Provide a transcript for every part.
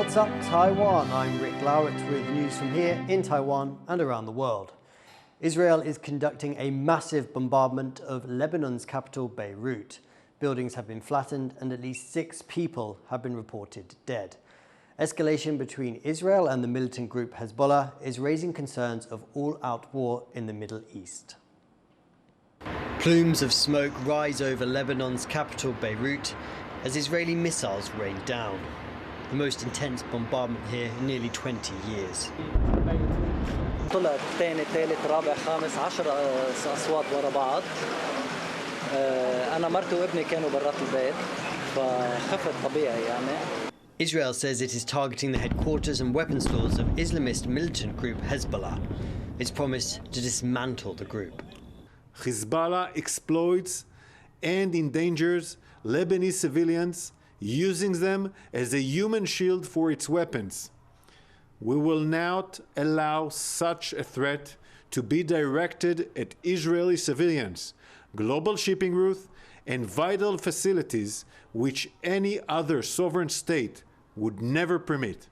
What's up, Taiwan? I'm Rik Glauert with news from here in Taiwan and around the world. Israel is conducting a massive bombardment of Lebanon's capital, Beirut. Buildings have been flattened and at least 6 people have been reported dead. Escalation between Israel and the militant group Hezbollah is raising concerns of all-out war in the Middle East. Plumes of smoke rise over Lebanon's capital, Beirut, as Israeli missiles rain down. The most intense bombardment here in nearly 20 years. طلع الثاني الثالث الرابع خامس 10 أصوات ورا بعض. أنا مرتي وابني كانوا برات البيت فخفت طبيعي يعني. Israel says it is targeting the headquarters and weapons stores of Islamist militant group Hezbollah. It's promised to dismantle the group. Hezbollah exploits and endangers Lebanese civilians, using them as a human shield for its weapons. We will not allow such a threat to be directed at Israeli civilians, global shipping routes, and vital facilities which any other sovereign state would never permit.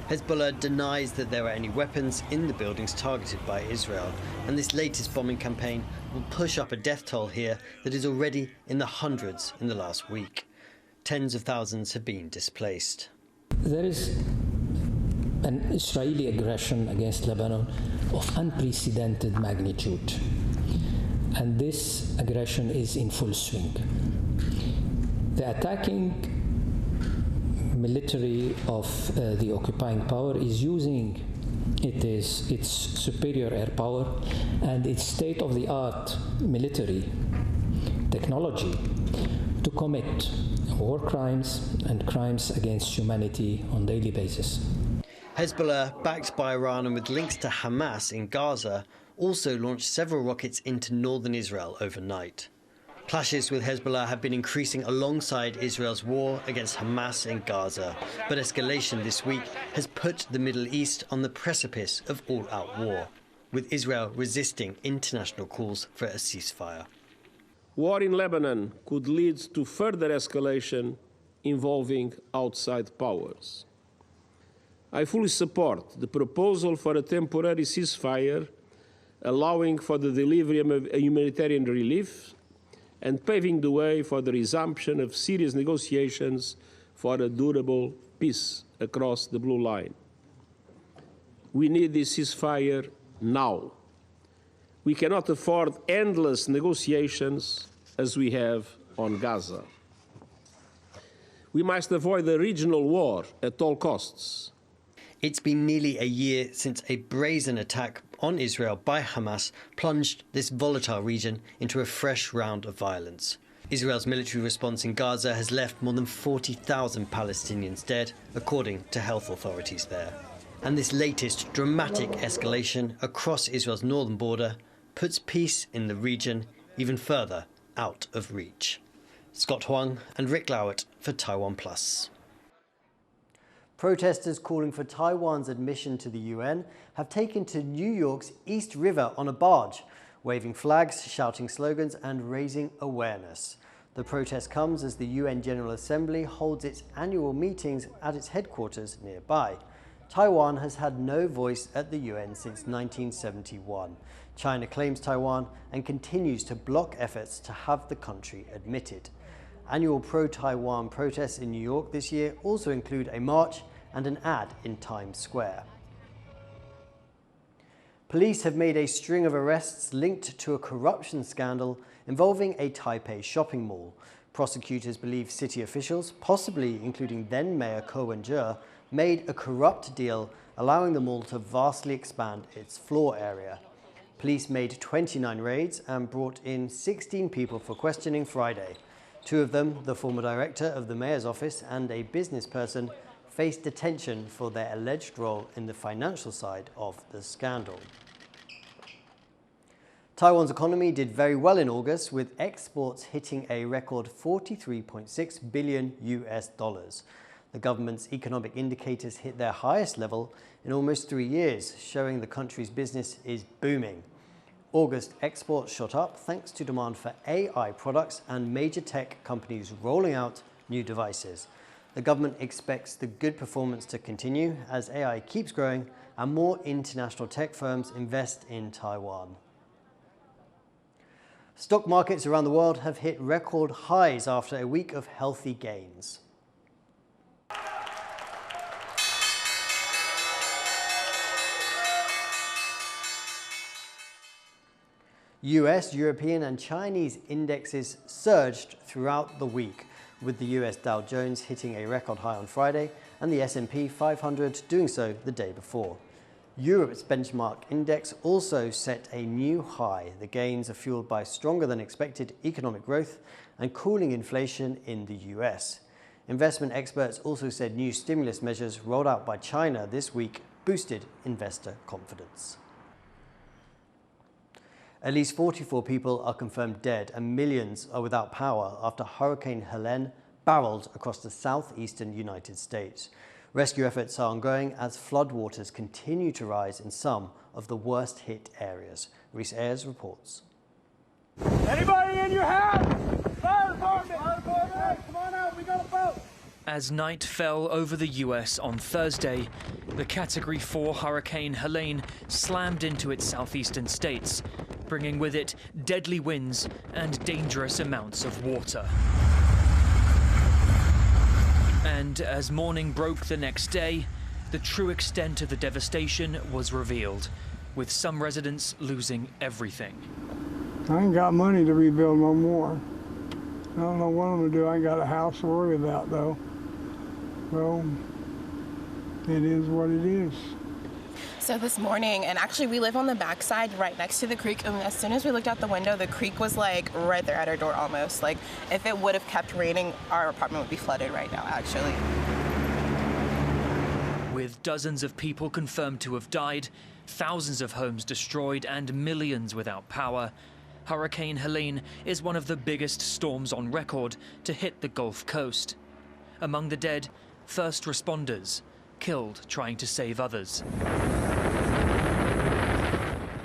Hezbollah denies that there are any weapons in the buildings targeted by Israel, and this latest bombing campaign will push up a death toll here that is already in the hundreds in the last week. Tens of thousands have been displaced. There is an Israeli aggression against Lebanon of unprecedented magnitude, and this aggression is in full swing. The attacking military of the occupying power is using its superior air power and its state-of-the-art military technology to commit war crimes and crimes against humanity on a daily basis. Hezbollah, backed by Iran and with links to Hamas in Gaza, also launched several rockets into northern Israel overnight. Clashes with Hezbollah have been increasing alongside Israel's war against Hamas in Gaza, but escalation this week has put the Middle East on the precipice of all-out war, with Israel resisting international calls for a ceasefire. War in Lebanon could lead to further escalation involving outside powers. I fully support the proposal for a temporary ceasefire, allowing for the delivery of humanitarian relief and paving the way for the resumption of serious negotiations for a durable peace across the blue line. We need this ceasefire now. We cannot afford endless negotiations as we have on Gaza. We must avoid a regional war at all costs. It's been nearly a year since a brazen attack on Israel by Hamas plunged this volatile region into a fresh round of violence. Israel's military response in Gaza has left more than 40,000 Palestinians dead, according to health authorities there. And this latest dramatic escalation across Israel's northern border puts peace in the region even further out of reach. Scott Huang and Rik Glauert for TaiwanPlus. Protesters calling for Taiwan's admission to the UN have taken to New York's East River on a barge, waving flags, shouting slogans and raising awareness. The protest comes as the UN General Assembly holds its annual meetings at its headquarters nearby. Taiwan has had no voice at the UN since 1971. China claims Taiwan and continues to block efforts to have the country admitted. Annual pro-Taiwan protests in New York this year also include a march and an ad in Times Square. Police have made a string of arrests linked to a corruption scandal involving a Taipei shopping mall. Prosecutors believe city officials, possibly including then Mayor Ko Wen-je, made a corrupt deal allowing the mall to vastly expand its floor area. Police made 29 raids and brought in 16 people for questioning Friday. 2 of them, the former director of the mayor's office and a business person, faced detention for their alleged role in the financial side of the scandal. Taiwan's economy did very well in August, with exports hitting a record $43.6 billion. The government's economic indicators hit their highest level in almost 3 years, showing the country's business is booming. August exports shot up thanks to demand for AI products and major tech companies rolling out new devices. The government expects the good performance to continue as AI keeps growing and more international tech firms invest in Taiwan. Stock markets around the world have hit record highs after a week of healthy gains. US, European and Chinese indexes surged throughout the week, with the US Dow Jones hitting a record high on Friday and the S&P 500 doing so the day before. Europe's benchmark index also set a new high. The gains are fueled by stronger than expected economic growth and cooling inflation in the US. Investment experts also said new stimulus measures rolled out by China this week boosted investor confidence. At least 44 people are confirmed dead and millions are without power after Hurricane Helene barreled across the southeastern United States. Rescue efforts are ongoing as floodwaters continue to rise in some of the worst hit areas. Reese Ayers reports. Anybody in your house? Fire department! Fire department! Come on out, we got a boat! As night fell over the US on Thursday, the Category 4 Hurricane Helene slammed into its southeastern states, bringing with it deadly winds and dangerous amounts of water. And as morning broke the next day, the true extent of the devastation was revealed, with some residents losing everything. I ain't got money to rebuild no more. I don't know what I'm gonna do. I ain't got a house to worry about though. So it is what it is. So this morning, and actually we live on the backside right next to the creek, and as soon as we looked out the window, the creek was like right there at our door almost. Like if it would have kept raining, our apartment would be flooded right now actually. With dozens of people confirmed to have died, thousands of homes destroyed and millions without power, Hurricane Helene is one of the biggest storms on record to hit the Gulf Coast. Among the dead, first responders, killed trying to save others.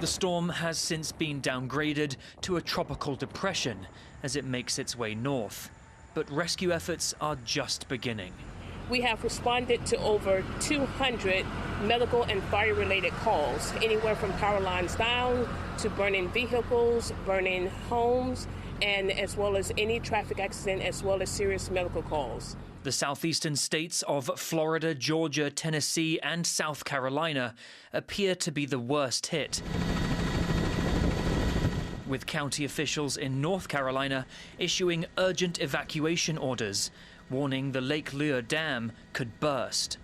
The storm has since been downgraded to a tropical depression as it makes its way north. But rescue efforts are just beginning. We have responded to over 200 medical and fire-related calls, anywhere from power lines down to burning vehicles, burning homes, and as well as any traffic accident, as well as serious medical calls. The southeastern states of Florida, Georgia, Tennessee, and South Carolina appear to be the worst hit, with county officials in North Carolina issuing urgent evacuation orders, warning the Lake Lure Dam could burst.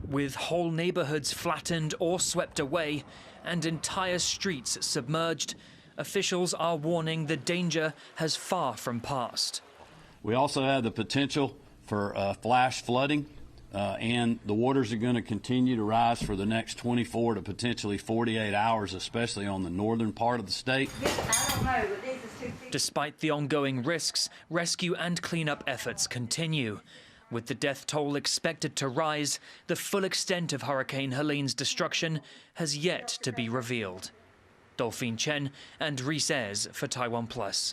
With whole neighborhoods flattened or swept away and entire streets submerged, officials are warning the danger has far from passed. We also have the potential for flash flooding, and the waters are going to continue to rise for the next 24 to potentially 48 hours, especially on the northern part of the state. Despite the ongoing risks, rescue and cleanup efforts continue. With the death toll expected to rise, the full extent of Hurricane Helene's destruction has yet to be revealed. Dolphine Chen and Reese Ayers for TaiwanPlus.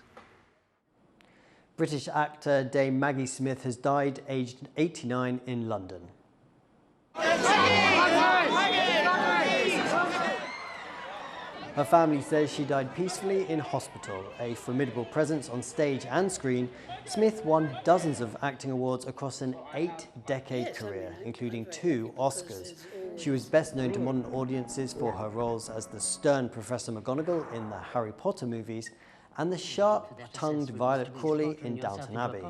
British actor Dame Maggie Smith has died aged 89 in London. Her family says she died peacefully in hospital. A formidable presence on stage and screen, Smith won dozens of acting awards across an 8-decade career, including 2 Oscars. She was best known to modern audiences for her roles as the stern Professor McGonagall in the Harry Potter movies and the sharp-tongued Violet Crawley in Downton Abbey.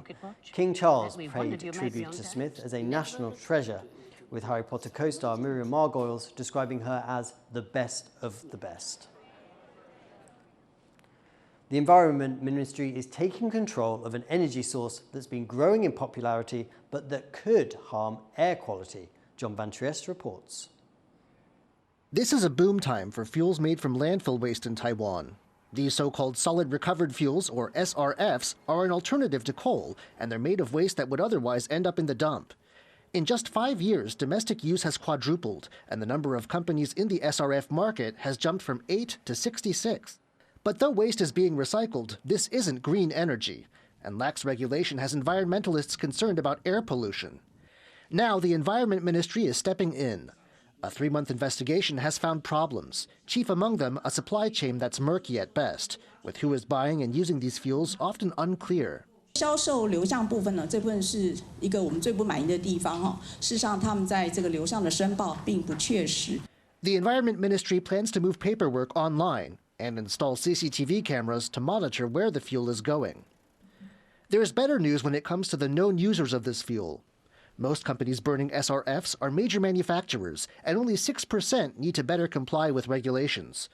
King Charles paid tribute to Smith as a national treasure, with Harry Potter co-star Miriam Margolyes describing her as the best of the best. The Environment Ministry is taking control of an energy source that's been growing in popularity, but that could harm air quality. John Van Trieste reports. This is a boom time for fuels made from landfill waste in Taiwan. These so-called solid recovered fuels, or SRFs, are an alternative to coal, and they're made of waste that would otherwise end up in the dump. In just 5 years, domestic use has quadrupled, and the number of companies in the SRF market has jumped from 8 to 66. But though waste is being recycled, this isn't green energy. and lax regulation has environmentalists concerned about air pollution. Now the Environment Ministry is stepping in. A 3-month investigation has found problems, chief among them a supply chain that's murky at best, with who is buying and using these fuels often unclear. 销售流向部分呢，这部分是一个我们最不满意的地方哈。事实上，他们在这个流向的申报并不确实。The Environment Ministry plans to move paperwork online and install CCTV cameras to monitor where the fuel is going. There is better news when it comes to the known users of this fuel. Most companies burning SRFs are major manufacturers, and only 6% need to better comply with regulations.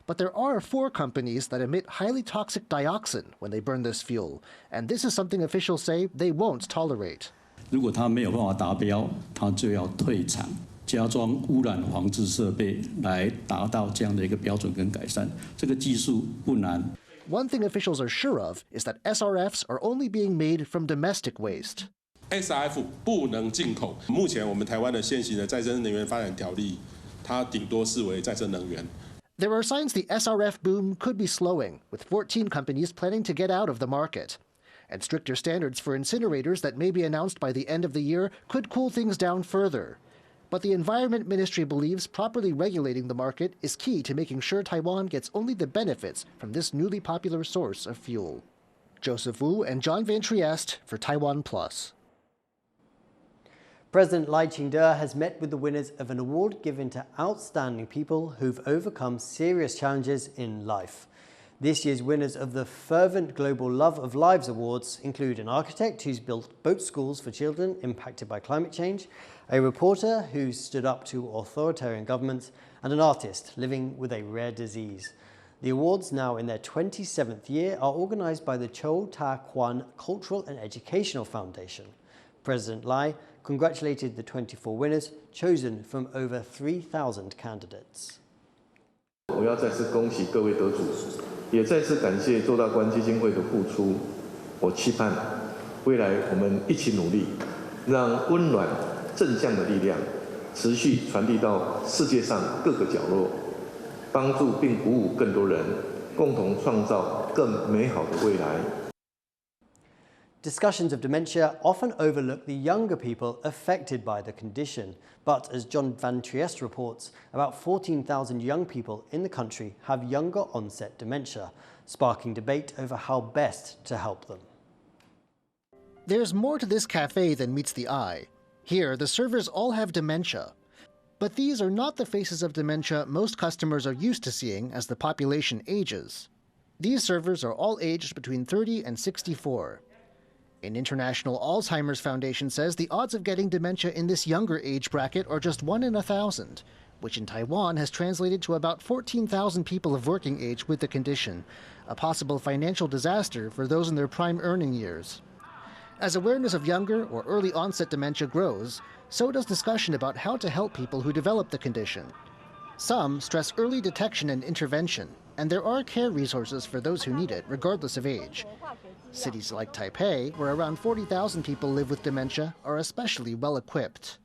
But there are 4 companies that emit highly toxic dioxin when they burn this fuel, and this is something officials say they won't tolerate. 如果它没有办法达标，它就要退场，加装污染防治设备来达到这样的一个标准跟改善。这个技术不难。One thing officials are sure of is that SRFs are only being made from domestic waste. SRF 不能进口。目前我们台湾的现行的再生能源发展条例，它顶多视为再生能源。There are signs the SRF boom could be slowing, with 14 companies planning to get out of the market. And stricter standards for incinerators that may be announced by the end of the year could cool things down further. But the Environment Ministry believes properly regulating the market is key to making sure Taiwan gets only the benefits from this newly popular source of fuel. Joseph Wu and John Van Trieste for TaiwanPlus. President Lai Ching-te has met with the winners of an award given to outstanding people who've overcome serious challenges in life. This year's winners of the Fervent Global Love of Lives Awards include an architect who's built boat schools for children impacted by climate change, a reporter who stood up to authoritarian governments, and an artist living with a rare disease. The awards, now in their 27th year, are organised by the Cho Ta Kwan Cultural and Educational Foundation. President Lai congratulated the 24 winners, chosen from over 3,000 candidates. 我要再次恭喜各位得主，也再次感谢周大观基金会的付出。我期盼未来我们一起努力，让温暖正向的力量持续传递到世界上各个角落，帮助并鼓舞更多人，共同创造更美好的未来。 Discussions of dementia often overlook the younger people affected by the condition. But as John Van Trieste reports, about 14,000 young people in the country have younger-onset dementia, sparking debate over how best to help them. There's more to this cafe than meets the eye. Here, the servers all have dementia. But these are not the faces of dementia most customers are used to seeing as the population ages. These servers are all aged between 30 and 64. An International Alzheimer's Foundation says the odds of getting dementia in this younger age bracket are just 1 in 1,000, which in Taiwan has translated to about 14,000 people of working age with the condition, a possible financial disaster for those in their prime earning years. As awareness of younger or early-onset dementia grows, so does discussion about how to help people who develop the condition. Some stress early detection and intervention, and there are care resources for those who need it, regardless of age. Cities like Taipei, where around 40,000 people live with dementia, are especially well equipped.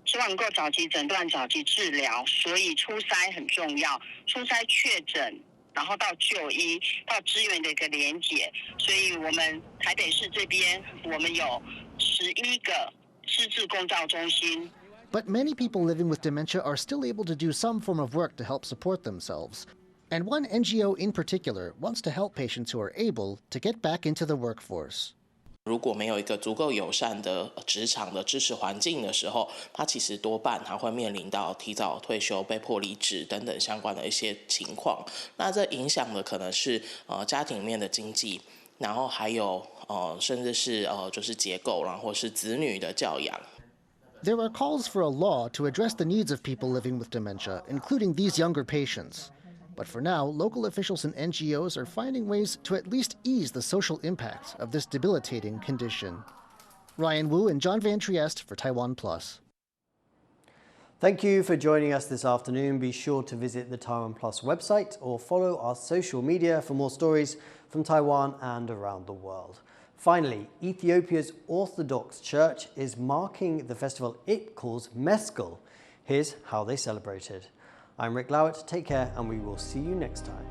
希望能够早期诊断、早期治疗，所以初筛很重要。初筛确诊，然后到就医，到资源的一个连结。所以我们台北市这边，我们有11个失智共照中心。 But many people living with dementia are still able to do some form of work to help support themselves. And one NGO in particular wants to help patients who are able to get back into the workforce. 如果没有一个足够友善的职场的支持环境的时候，他其实多半他会面临到提早退休、被迫离职等等相关的一些情况。那这影响的可能是家庭里面的经济，然后还有甚至是就是结构，然后是子女的教养。 There are calls for a law to address the needs of people living with dementia, including these younger patients. But for now, local officials and NGOs are finding ways to at least ease the social impact of this debilitating condition. Ryan Wu and John Van Trieste for TaiwanPlus. Thank you for joining us this afternoon. Be sure to visit the TaiwanPlus website or follow our social media for more stories from Taiwan and around the world. Finally, Ethiopia's Orthodox Church is marking the festival it calls Meskel. Here's how they celebrated. I'm Rik Glauert, take care, and we will see you next time.